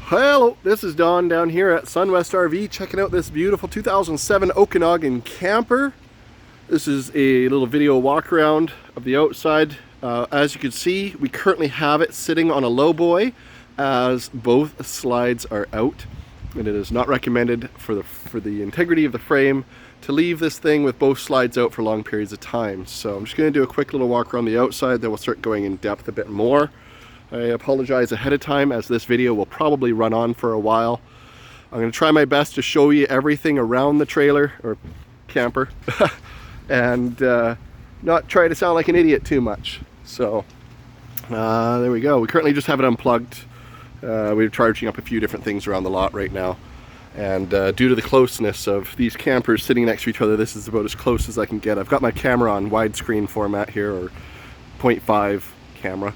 Hello, this is Don down here at Sunwest RV checking out this beautiful 2007 Okanagan camper. This is a little video walk around of the outside. As you can see, we currently have it sitting on a lowboy as both slides are out, and it is not recommended for the integrity of the frame to leave this thing with both slides out for long periods of time. So I'm just going to do a quick little walk around the outside, then we'll start going in depth a bit more. I apologize ahead of time as this video will probably run on for a while. I'm going to try my best to show you everything around the trailer or camper and not try to sound like an idiot too much. So there we go. We currently just have it unplugged. We're charging up a few different things around the lot right now, and due to the closeness of these campers sitting next to each other, this is about as close as I can get. I've got my camera on widescreen format here, or 0.5 camera.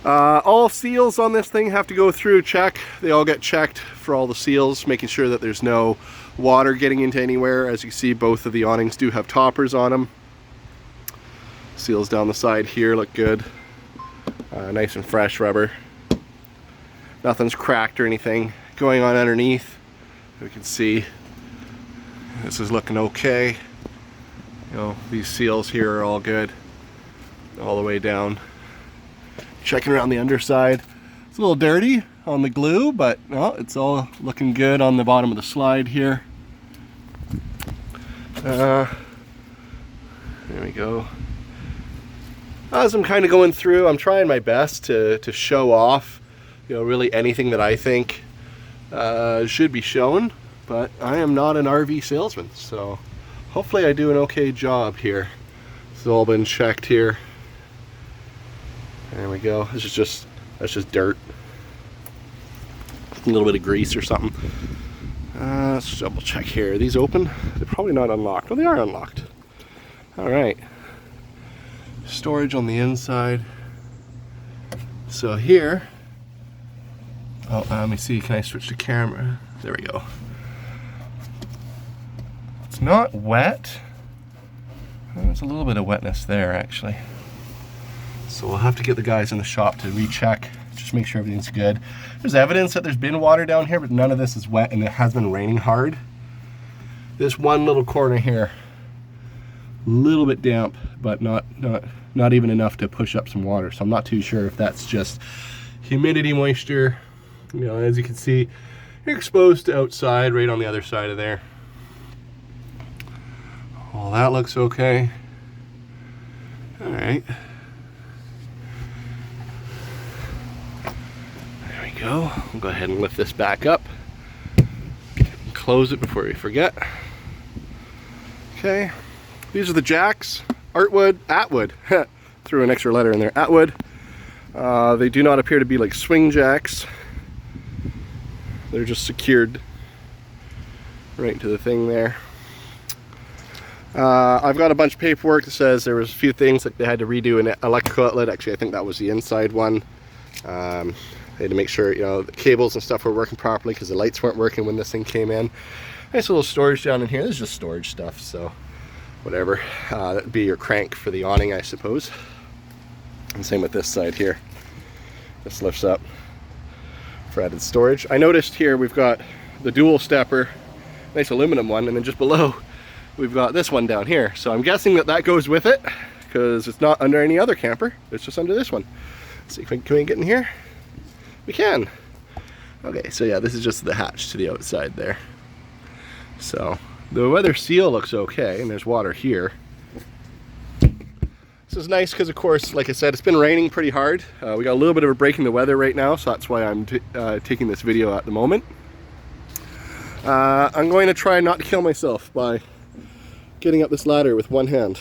All seals on this thing have to go through check. They all get checked for all the seals, making sure that there's no water getting into anywhere. As you see, both of the awnings do have toppers on them. Seals down the side here look good. Nice and fresh rubber. Nothing's cracked or anything going on underneath. We can see this is looking okay. You know, these seals here are all good all the way down. Checking around the underside, it's a little dirty on the glue, but no, it's all looking good on the bottom of the slide here. There we go. As I'm kind of going through, I'm trying my best to show off, you know, really anything that I think should be shown, but I am not an RV salesman, so hopefully I do an okay job here. It's all been checked here. There we go. That's just dirt. A little bit of grease or something. Let's double check here. Are these open? They're probably not unlocked. Oh, they are unlocked. All right. Storage on the inside. So here. Oh, let me see. Can I switch the camera? There we go. It's not wet. There's a little bit of wetness there, actually. So we'll have to get the guys in the shop to recheck, just make sure everything's good. There's evidence that there's been water down here, but none of this is wet, and it has been raining hard. This one little corner here, a little bit damp, but not even enough to push up some water. So I'm not too sure if that's just humidity, moisture. You know, as you can see, you're exposed to outside right on the other side of there. Well, that looks okay. All right. Go. We'll go ahead and lift this back up. Close it before we forget. Okay, these are the jacks. Atwood. Threw an extra letter in there. Atwood. They do not appear to be like swing jacks. They're just secured right to the thing there. I've got a bunch of paperwork that says there was a few things that they had to redo an electrical outlet. Actually, I think that was the inside one. They had to make sure, you know, the cables and stuff were working properly because the lights weren't working when this thing came in. Nice little storage down in here. This is just storage stuff, so whatever. That'd be your crank for the awning, I suppose. And same with this side here. This lifts up for added storage. I noticed here we've got the dual stepper, nice aluminum one, and then just below we've got this one down here. So I'm guessing that that goes with it because it's not under any other camper. It's just under this one. Let's see, can we get in here? We can. Okay, so yeah, this is just the hatch to the outside there. So the weather seal looks okay, and there's water here. This is nice because, of course, like I said, it's been raining pretty hard. We got a little bit of a break in the weather right now, so that's why I'm taking this video at the moment. I'm going to try not to kill myself by getting up this ladder with one hand.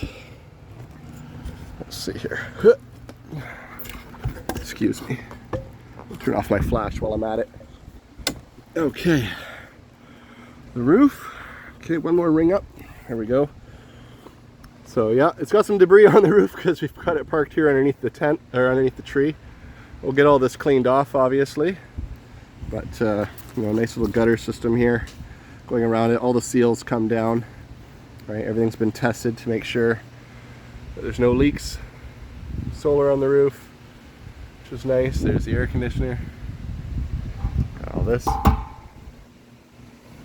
Let's see here. Excuse me. I'll turn off my flash while I'm at it. Okay. The roof. Okay, one more ring up. There we go. So yeah, it's got some debris on the roof because we've got it parked here underneath the tent, or underneath the tree. We'll get all this cleaned off, obviously. But you know, nice little gutter system here going around it. All the seals come down. Right, everything's been tested to make sure that there's no leaks. Solar on the roof, which is nice. There's the air conditioner. Got all this.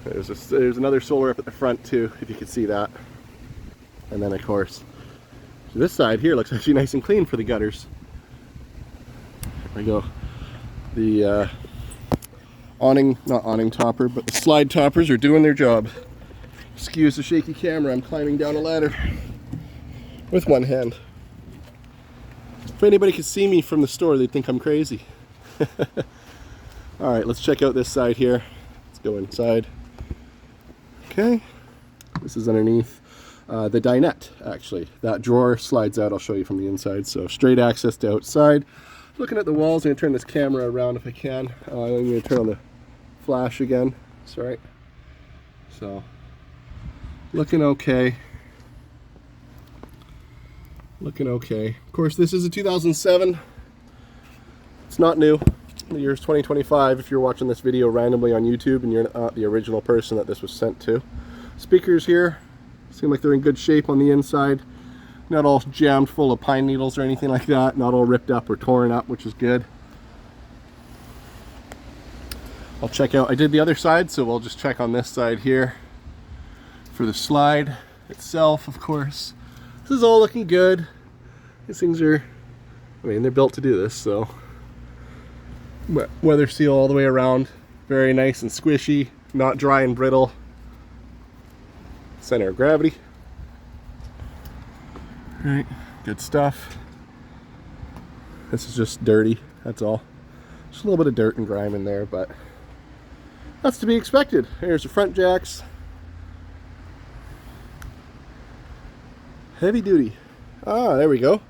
There's another solar up at the front too, if you can see that. And then of course, this side here looks actually nice and clean for the gutters. There we go. The not awning topper, but the slide toppers are doing their job. Excuse the shaky camera, I'm climbing down a ladder with one hand. If anybody could see me from the store, they'd think I'm crazy. Alright, let's check out this side here. Let's go inside. Okay, this is underneath the dinette, actually. That drawer slides out, I'll show you from the inside. So straight access to outside. Looking at the walls, I'm going to turn this camera around if I can. I'm going to turn on the flash again. That's right. So, looking okay. Looking okay. Of course, this is a 2007. It's not new. The year's 2025 if you're watching this video randomly on YouTube and you're not the original person that this was sent to. Speakers here seem like they're in good shape on the inside. Not all jammed full of pine needles or anything like that. Not all ripped up or torn up, which is good. I'll check out, I did the other side, so we'll just check on this side here for the slide itself, of course. This is all looking good. These things are, I mean, they're built to do this, so. Weather seal all the way around. Very nice and squishy, not dry and brittle. Center of gravity. Alright, good stuff. This is just dirty, that's all. Just a little bit of dirt and grime in there, but that's to be expected. Here's the front jacks. Heavy duty. Ah, there we go.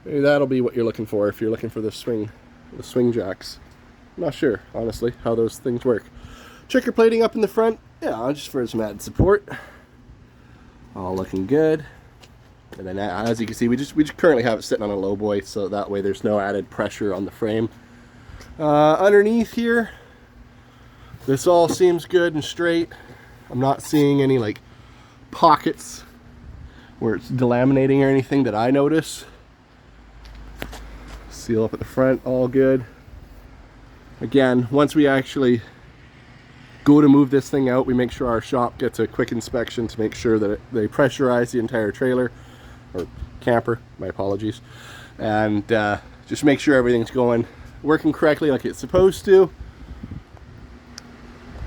Maybe that'll be what you're looking for if you're looking for the swing jacks. I'm not sure, honestly, how those things work. Checker plating up in the front. Yeah, just for some added support. All looking good. And then as you can see, we just currently have it sitting on a low boy, so that way there's no added pressure on the frame. Underneath here, this all seems good and straight. I'm not seeing any like pockets where it's delaminating or anything that I notice. Seal up at the front, all good. Again, once we actually go to move this thing out, we make sure our shop gets a quick inspection to make sure that they pressurize the entire trailer, or camper, my apologies, and just make sure everything's working correctly like it's supposed to,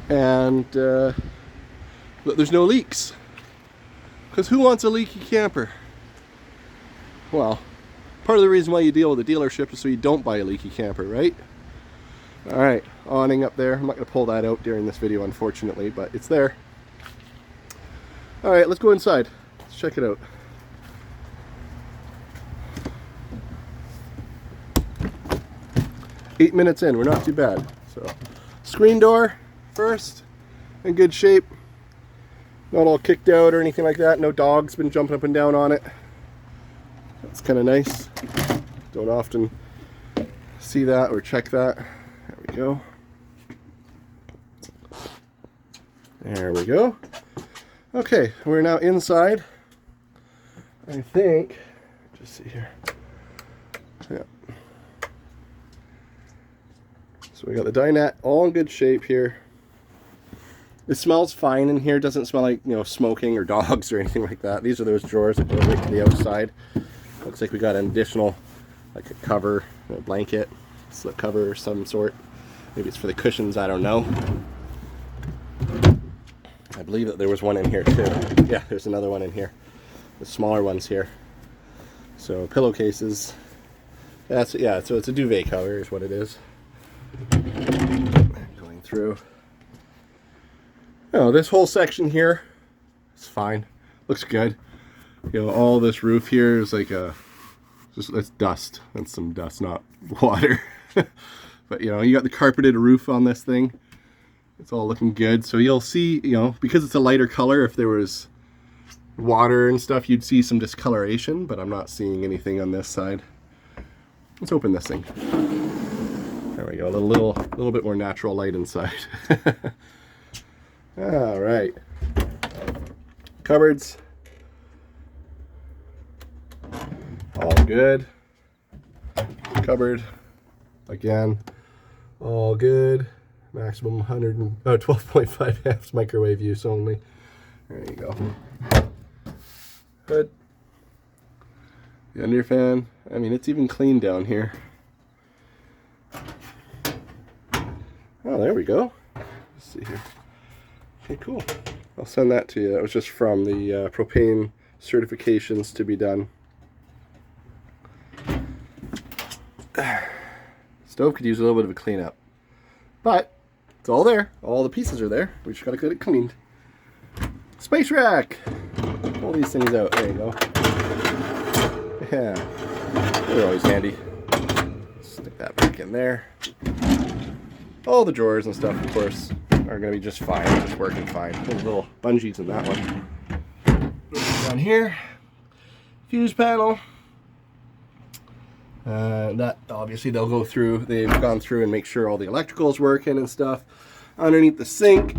and that there's no leaks. Because who wants a leaky camper? Well, part of the reason why you deal with a dealership is so you don't buy a leaky camper, right? Alright, awning up there. I'm not going to pull that out during this video, unfortunately, but it's there. Alright, let's go inside. Let's check it out. Eight minutes in, we're not too bad. So, screen door first, in good shape. Not all kicked out or anything like that. No dogs been jumping up and down on it. That's kind of nice. Don't often see that or check that. There we go. There we go. Okay, we're now inside. I think, just see here. Yeah. So we got the dinette all in good shape here. It smells fine in here. It doesn't smell like, you know, smoking or dogs or anything like that. These are those drawers that go right to the outside. Looks like we got an additional, like a cover, a blanket, slip cover of some sort. Maybe it's for the cushions, I don't know. I believe that there was one in here too. Yeah, there's another one in here. The smaller ones here. So pillowcases. That's, yeah, so it's a duvet cover is what it is. Going through. Oh, this whole section here is fine. Looks good. You know, all this roof here is like that's dust. That's some dust, not water. But you know, you got the carpeted roof on this thing. It's all looking good. So you'll see, you know, because it's a lighter color, if there was water and stuff, you'd see some discoloration, but I'm not seeing anything on this side. Let's open this thing. There we go, a little bit more natural light inside. All right, cupboards, all good. Cupboard, again, all good. Maximum 12.5 amps microwave use only. There you go. Good. The under fan, I mean, it's even clean down here. Oh, there we go. Let's see here. Okay, cool. I'll send that to you. That was just from the propane certifications to be done. Stove could use a little bit of a cleanup, but it's all there. All the pieces are there. We just gotta get it cleaned. Space rack. Pull these things out. There you go. Yeah, they're always handy. Stick that back in there. All the drawers and stuff, of course, are gonna be just fine. Just working fine. There's little bungees in that one. Down here, fuse panel. That obviously they'll go through, they've gone through and make sure all the electrical is working and stuff. Underneath the sink,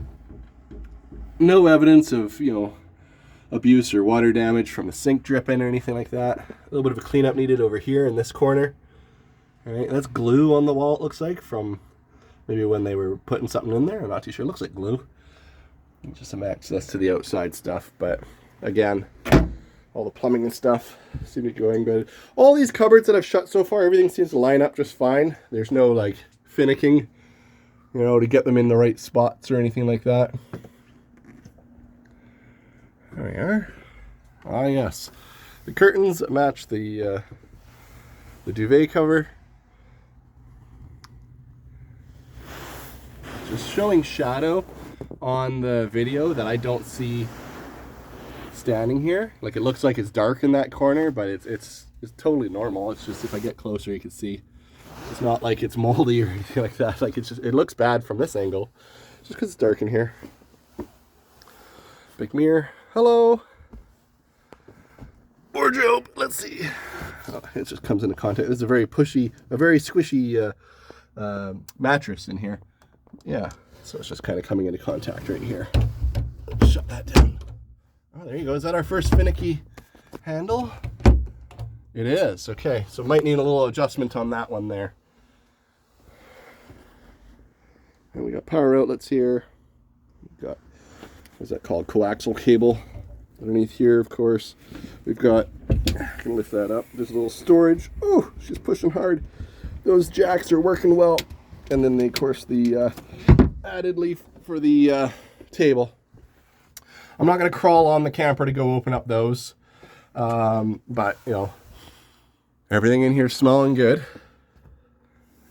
no evidence of, you know, abuse or water damage from the sink dripping or anything like that. A little bit of a cleanup needed over here in this corner. All right, that's glue on the wall, it looks like, from maybe when they were putting something in there. I'm not too sure. It looks like glue. Just some access to the outside stuff, but again, all the plumbing and stuff seem to be going good. All these cupboards that I've shut so far, everything seems to line up just fine. There's no like finicking, you know, to get them in the right spots or anything like that. There we are. Ah, yes. The curtains match the duvet cover. Just showing shadow on the video that I don't see standing here. Like, it looks like it's dark in that corner, but it's totally normal. It's just if I get closer you can see it's not like it's moldy or anything like that. Like, it's just, it looks bad from this angle just because it's dark in here. Big mirror. Hello. Wardrobe. Let's see. Oh, it just comes into contact. This is a very pushy, a very squishy mattress in here. Yeah, so it's just kind of coming into contact right here. Shut that down. Oh, there you go. Is that our first finicky handle? It is. Okay, so might need a little adjustment on that one there. And we got power outlets here. We've got, what's that called? Coaxial cable underneath here, of course. We've got, I can lift that up. There's a little storage. Oh, she's pushing hard. Those jacks are working well. And then, of course, the added leaf for the table. I'm not going to crawl on the camper to go open up those. But, you know, everything in here is smelling good.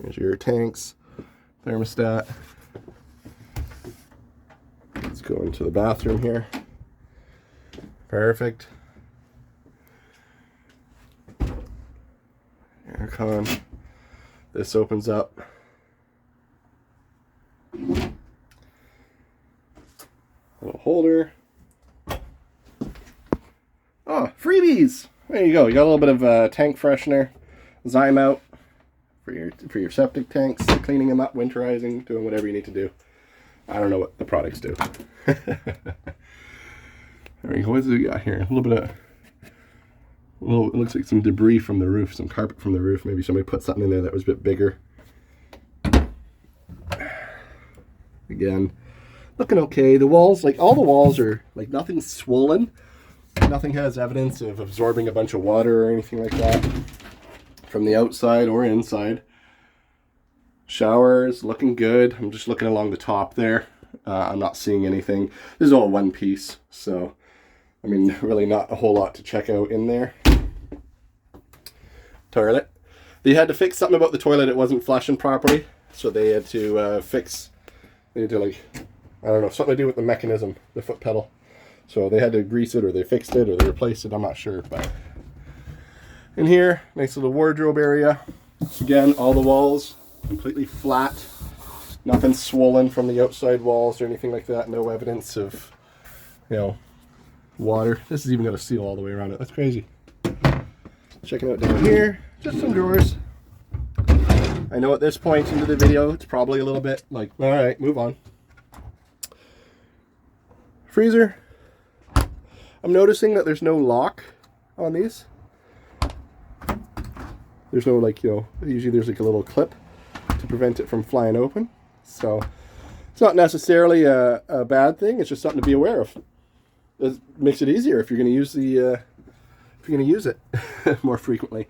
Here's your tanks, thermostat. Let's go into the bathroom here. Perfect. Aircon. This opens up. Little holder. Oh, freebies! There you go. You got a little bit of tank freshener, Zyme out for your septic tanks, cleaning them up, winterizing, doing whatever you need to do. I don't know what the products do. There we go. What do we got here? A little bit of, well, it looks like some debris from the roof, some carpet from the roof. Maybe somebody put something in there that was a bit bigger. Again, looking okay. The walls, like all the walls are, like nothing's swollen. Nothing has evidence of absorbing a bunch of water or anything like that from the outside or inside. Showers, looking good. I'm just looking along the top there. I'm not seeing anything. This is all one piece, so I mean, really not a whole lot to check out in there. Toilet. They had to fix something about the toilet. It wasn't flushing properly, so they had to fix. They had to, like, I don't know, something to do with the mechanism, the foot pedal. So they had to grease it, or they fixed it, or they replaced it. I'm not sure, but in here, nice little wardrobe area. Again, all the walls completely flat. Nothing swollen from the outside walls or anything like that. No evidence of, you know, water. This has even got a seal all the way around it. That's crazy. Checking out down here, just some drawers. I know at this point into the video, it's probably a little bit like, all right, move on. Freezer. I'm noticing that there's no lock on these. There's no, like, you know, usually there's like a little clip to prevent it from flying open. So It's not necessarily a bad thing. It's just something to be aware of. It makes it easier if you're going to use it more frequently.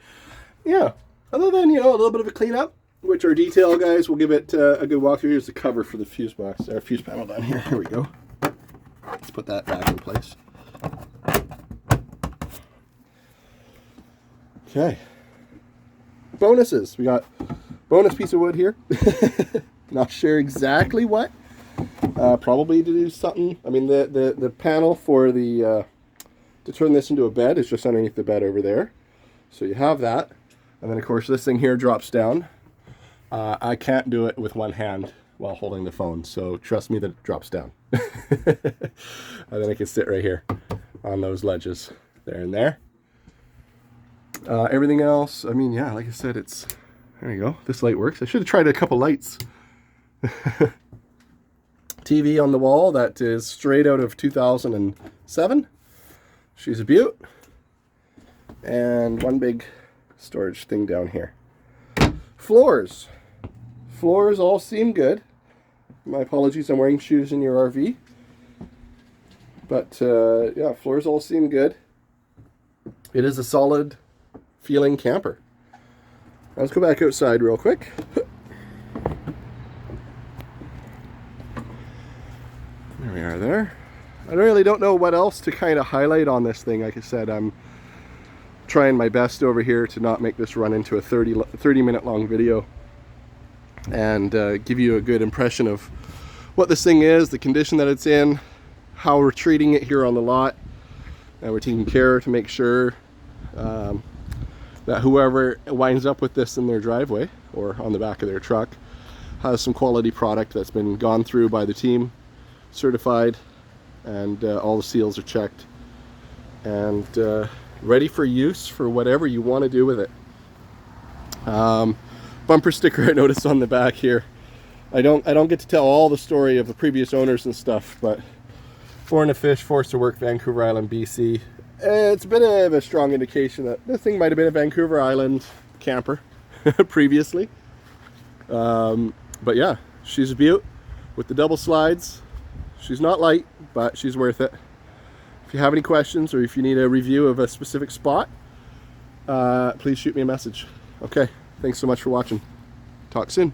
Yeah. Other than, you know, a little bit of a cleanup, which our detail guys will give it a good walkthrough. Here's the cover for the fuse box, our fuse panel down here. Here we go. Let's put that back in place. Okay. Bonuses. We got bonus piece of wood here. Not sure exactly what. Probably to do something. I mean, the panel for the to turn this into a bed is just underneath the bed over there. So you have that. And then, of course, this thing here drops down. I can't do it with one hand while holding the phone, so trust me that it drops down. And then I can sit right here on those ledges, there and there. Everything else, I mean, yeah, like I said, it's, there you go. This light works. I should have tried a couple lights. TV on the wall, that is straight out of 2007. She's a beaut. And one big storage thing down here. Floors. Floors all seem good. My apologies, I'm wearing shoes in your RV. But yeah, floors all seem good. It is a solid feeling camper. Let's go back outside real quick. There we are there. I really don't know what else to kind of highlight on this thing. Like I said, I'm trying my best over here to not make this run into a 30-minute long video, and give you a good impression of what this thing is, the condition that it's in, how we're treating it here on the lot, and we're taking care to make sure that whoever winds up with this in their driveway or on the back of their truck has some quality product that's been gone through by the team, certified, and all the seals are checked and ready for use for whatever you want to do with it. Bumper sticker I noticed on the back here. I don't get to tell all the story of the previous owners and stuff, but Born to Fish, Forced to Work, Vancouver Island, BC. It's a bit of a strong indication that this thing might have been a Vancouver Island camper previously. But yeah, she's a beaut with the double slides. She's not light, but she's worth it. If you have any questions or if you need a review of a specific spot, please shoot me a message. Okay, thanks so much for watching. Talk soon.